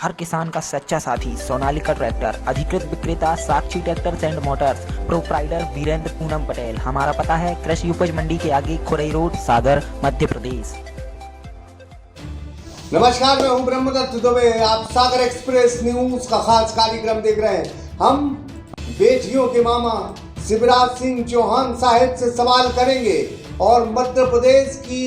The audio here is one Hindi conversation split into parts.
हर किसान का सच्चा साथी सोनालिका ट्रैक्टर, अधिकृत विक्रेता Sakshi tractors and motors, proprietor Virendra Poonam Patel. हमारा पता है कृषि उपज मंडी के आगे, खुरई रोड, सागर, मध्य प्रदेश। नमस्कार, मैं हूं ब्रह्मदत्त दुबे। आप सागर एक्सप्रेस न्यूज का खास कार्यक्रम देख रहे हैं। हम बेटियों के मामा शिवराज सिंह चौहान साहब से सवाल करेंगे और मध्य प्रदेश की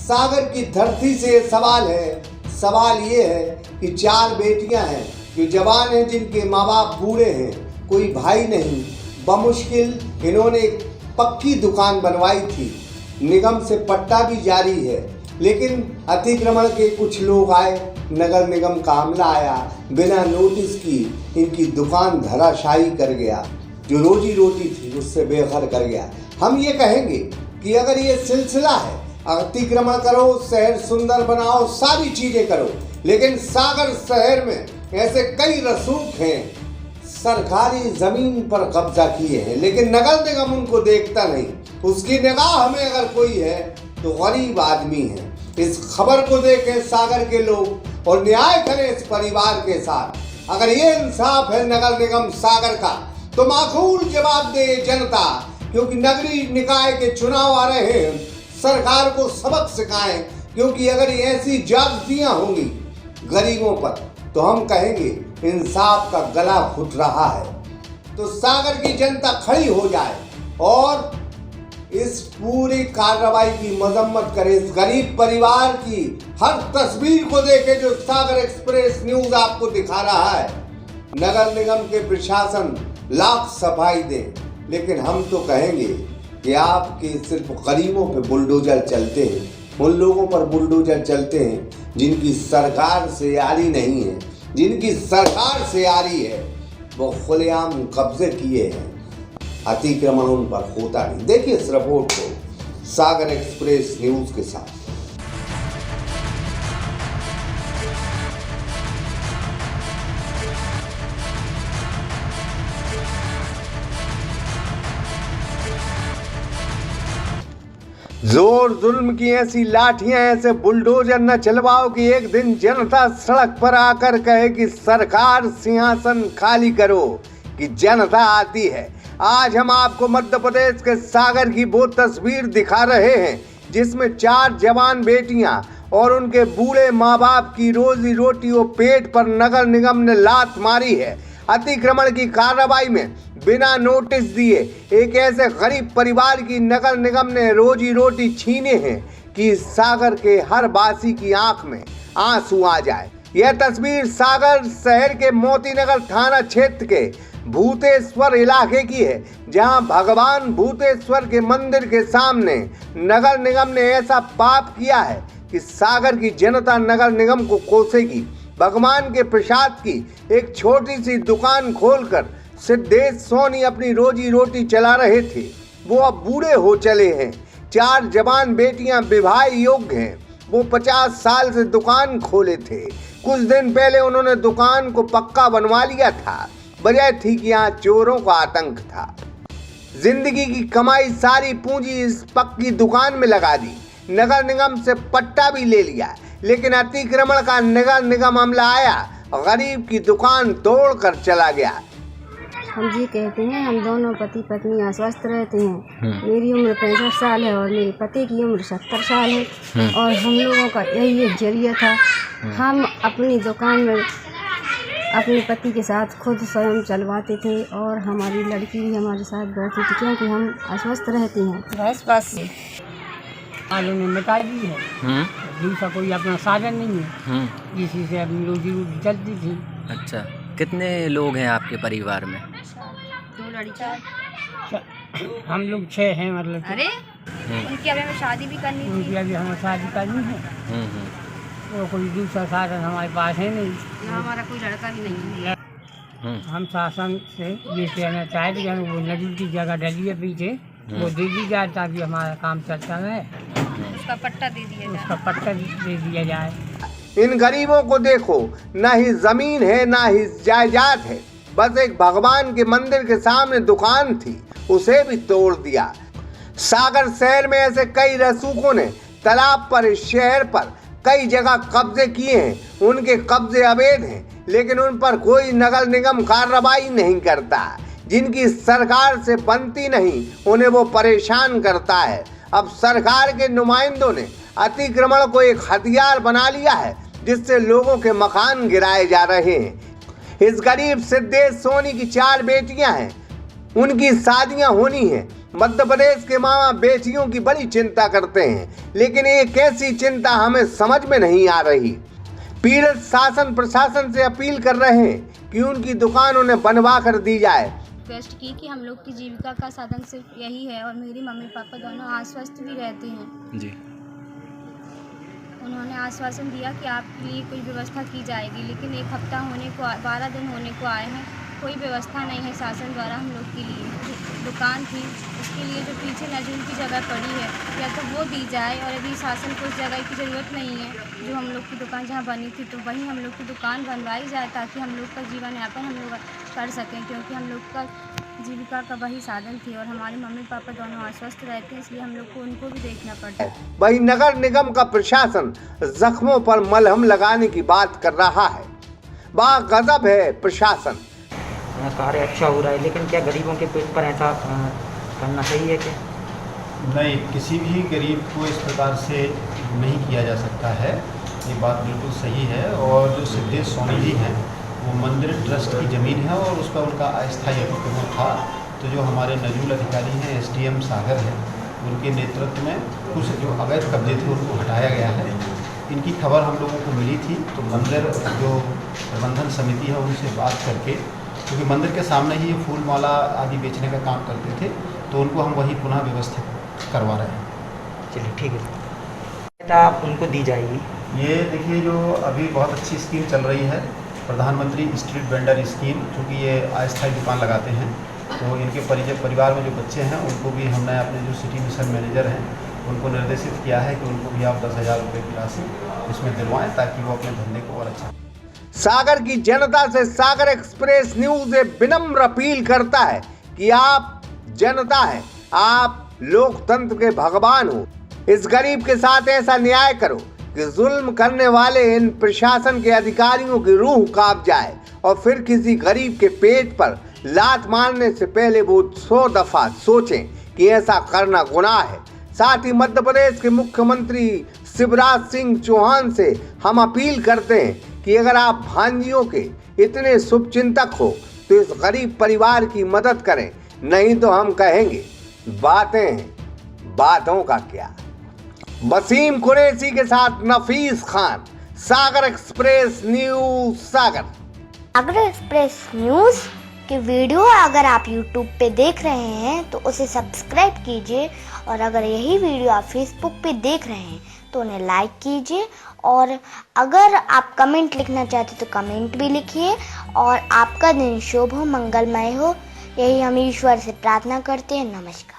सागर की धरती से सवाल है। सवाल ये है कि 4 बेटियां हैं जो जवान हैं, जिनके माँ बाप बूढ़े हैं, कोई भाई नहीं। बमुश्किल इन्होंने एक पक्की दुकान बनवाई थी, निगम से पट्टा भी जारी है, लेकिन अतिक्रमण के कुछ लोग आए, नगर निगम का अमला आया, बिना नोटिस की इनकी दुकान धराशायी कर गया। जो रोजी रोटी थी उससे बेघर कर गया। हम ये कहेंगे कि अगर ये सिलसिला है, अतिक्रमण करो, शहर सुंदर बनाओ, सारी चीजें करो, लेकिन सागर शहर में ऐसे कई रसूख हैं, सरकारी जमीन पर कब्जा किए हैं, लेकिन नगर निगम उनको देखता नहीं। उसकी निगाह में अगर कोई है तो गरीब आदमी है। इस खबर को देखें सागर के लोग और न्याय करें इस परिवार के साथ। अगर ये इंसाफ है नगर निगम सागर का, तो माकूल जवाब दे जनता, क्योंकि नगरीय निकाय के चुनाव आ रहे हैं। सरकार को सबक सिखाएं, क्योंकि अगर ऐसी ज्यादतियां होंगी गरीबों पर तो हम कहेंगे इंसाफ का गला घुट रहा है। तो सागर की जनता खड़ी हो जाए और इस पूरी कार्रवाई की मजम्मत करे। इस गरीब परिवार की हर तस्वीर को देखे जो सागर एक्सप्रेस न्यूज आपको दिखा रहा है। नगर निगम के प्रशासन लाख सफाई दे, लेकिन हम तो कहेंगे कि आपके सिर्फ गरीबों पे बुलडोजर चलते हैं, उन लोगों पर बुलडोजर चलते हैं जिनकी सरकार से यारी नहीं है, जिनकी सरकार से यारी है, वो खुलेआम कब्जे किए हैं। अतिक्रमण उन पर होता नहीं। देखिए इस रिपोर्ट को सागर एक्सप्रेस न्यूज के साथ। जोर जुल्म की ऐसी लाठियां, ऐसे बुलडोजर न चलवाओ कि एक दिन जनता सड़क पर आकर कहे कि सरकार सिंहासन खाली करो, कि जनता आती है। आज हम आपको मध्य प्रदेश के सागर की वो तस्वीर दिखा रहे हैं जिसमें 4 जवान बेटियां और उनके बूढ़े माँ बाप की रोजी रोटी और पेट पर नगर निगम ने लात मारी है। अतिक्रमण की कार्रवाई में बिना नोटिस दिए एक ऐसे गरीब परिवार की नगर निगम ने रोजी रोटी छीने हैं कि सागर के हर वासी की आंख में आंसू आ जाए। यह तस्वीर सागर शहर के मोतीनगर थाना क्षेत्र के भूतेश्वर इलाके की है, जहां भगवान भूतेश्वर के मंदिर के सामने नगर निगम ने ऐसा पाप किया है कि सागर की जनता नगर निगम को कोसेगी। भगवान के प्रसाद की एक छोटी सी दुकान खोलकर सिद्धेश सोनी अपनी रोजी रोटी चला रहे थे, वो अब बूढ़े हो चले हैं। 4 जवान बेटियां विवाह योग्य हैं। वो 50 साल से दुकान खोले थे। कुछ दिन पहले उन्होंने दुकान को पक्का बनवा लिया था। वजह थी कि यहाँ चोरों का आतंक था। जिंदगी की कमाई सारी पूंजी इस पक्की दुकान में लगा दी। नगर निगम से पट्टा भी ले लिया, लेकिन अतिक्रमण का नगर निगम अमला आया, गरीब की दुकान तोड़कर चला गया। हम जी कहते हैं, हम दोनों पति पत्नी अस्वस्थ रहते हैं। मेरी उम्र 65 साल है और मेरे पति की उम्र 70 साल है और हम लोगों का यही एक जरिया था। हम अपनी दुकान में अपने पति के साथ खुद स्वयं चलवाते थे और हमारी लड़की भी हमारे साथ बैठी थी, क्योंकि हम अस्वस्थ रहते हैं। बस आलू ने मिटा दी है। दूसरा कोई अपना साधन नहीं है, इसी से अपनी रोजी रोटी चलती थी। अच्छा, कितने लोग हैं आपके परिवार में? 2 लड़कियां। हम लोग 6 हैं। मतलब अरे उनकी अभी हमें शादी भी करनी थी। उनकी अभी हमें शादी करनी है। वो कोई दूसरा साधन हमारे पास है नहीं, हमारा कोई लड़का भी नहीं है। हम शासन से ये कहना चाहते कि हमें वो नदी की जगह डली है पीछे, वो दे दी जाए ताकि हमारा काम चलता रहे। उसका पट्टा दे दिया जाए। उसका पट्टा दे दिया जाए। इन गरीबों को देखो, ना ही जमीन है ना ही जायदाद है, बस एक भगवान के मंदिर के सामने दुकान थी, उसे भी तोड़ दिया। सागर शहर में ऐसे कई रसूखों ने तालाब पर, इस शहर पर कई जगह कब्जे किए हैं, उनके कब्जे अवैध हैं, लेकिन उन पर कोई नगर निगम कार्रवाई नहीं करता। जिनकी सरकार से बनती नहीं, उन्हें वो परेशान करता है। अब सरकार के नुमाइंदों ने अतिक्रमण को एक हथियार बना लिया है, जिससे लोगों के मकान गिराए जा रहे हैं। इस गरीब सिद्धेश सोनी की 4 बेटियां हैं, उनकी शादियां होनी हैं। मध्य प्रदेश के मामा बेटियों की बड़ी चिंता करते हैं, लेकिन ये कैसी चिंता हमें समझ में नहीं आ रही। पीड़ित शासन प्रशासन से अपील कर रहे हैं कि उनकी दुकान उन्हें बनवा कर दी जाए। रिक्वेस्ट की कि हम लोग की जीविका का साधन सिर्फ यही है और मेरी मम्मी पापा दोनों आश्वस्त भी रहते हैं जी। उन्होंने आश्वासन दिया कि आपके लिए कोई व्यवस्था की जाएगी, लेकिन 1 हफ्ता होने को 12 दिन होने को आए हैं, कोई व्यवस्था नहीं है शासन द्वारा हम लोग के लिए। दुकान थी, उसके लिए जो पीछे नजूल की जगह पड़ी है, या तो वो दी जाए, और यदि शासन को उस जगह की ज़रूरत नहीं है, जो हम लोग की दुकान जहाँ बनी थी, तो वहीं हम लोग की दुकान बनवाई जाए, ताकि हम लोग का जीवन यापन हम लोग कर सकें, क्योंकि हम लोग का जीविका का वही साधन थी और हमारे मम्मी पापा दोनों अस्वस्थ रहते हैं, इसलिए हम लोग को उनको भी देखना पड़ता है। वही नगर निगम का प्रशासन जख्मों पर मलहम लगाने की बात कर रहा है। गजब है प्रशासन। कार्य अच्छा हो रहा है, लेकिन क्या गरीबों के पेट पर ऐसा करना सही है क्या? नहीं, किसी भी गरीब को इस प्रकार से नहीं किया जा सकता है, ये बात बिल्कुल सही है। और जो सिद्धेश सोनी जी हैं, वो मंदिर ट्रस्ट की ज़मीन है और उस पर उनका अस्थायी अतिक्रमण था। तो जो हमारे नजूल अधिकारी हैं, SDM सागर हैं, उनके नेतृत्व में कुछ जो अवैध कब्जे थे उनको हटाया गया है। इनकी खबर हम लोगों को मिली थी, तो मंदिर जो प्रबंधन समिति है उनसे बात करके, क्योंकि मंदिर के सामने ही ये फूल माला आदि बेचने का काम करते थे, तो उनको हम वही पुनः व्यवस्थित करवा रहे हैं। चलिए ठीक है, आप उनको दी जाएगी। ये देखिए, जो अभी बहुत अच्छी स्कीम चल रही है, प्रधानमंत्री स्ट्रीट वेंडर स्कीम, क्योंकि ये अस्थायी दुकान लगाते हैं, तो इनके परिवार में जो बच्चे हैं उनको भी हमने अपने जो सिटी मिशन मैनेजर हैं उनको निर्देशित किया है कि उनको भी आप 10,000 रुपये की राशि इसमें दिलवाएं, ताकि वो अपने धंधे को और अच्छा। सागर की जनता से सागर एक्सप्रेस न्यूज विनम्र अपील करता है कि आप जनता है, आप लोकतंत्र के भगवान हो। इस गरीब के साथ ऐसा न्याय करो कि जुल्म करने वाले इन प्रशासन के अधिकारियों की रूह कांप जाए और फिर किसी गरीब के पेट पर लात मारने से पहले वो 100 दफा सोचें कि ऐसा करना गुनाह है। साथ ही मध्य प्रदेश के मुख्यमंत्री शिवराज सिंह चौहान से हम अपील करते हैं कि अगर आप भांजियों के इतने शुभचिंतक हो तो इस गरीब परिवार की मदद करें, नहीं तो हम कहेंगे बातों का क्या। वसीम कुरैशी के साथ नफीस खान, सागर एक्सप्रेस न्यूज सागर। सागर एक्सप्रेस न्यूज की वीडियो अगर आप YouTube पे देख रहे हैं तो उसे सब्सक्राइब कीजिए, और अगर यही वीडियो आप Facebook पे देख रहे हैं तो उन्हें लाइक कीजिए, और अगर आप कमेंट लिखना चाहते तो कमेंट भी लिखिए। और आपका दिन शुभ हो, मंगलमय हो, यही हम ईश्वर से प्रार्थना करते हैं। नमस्कार।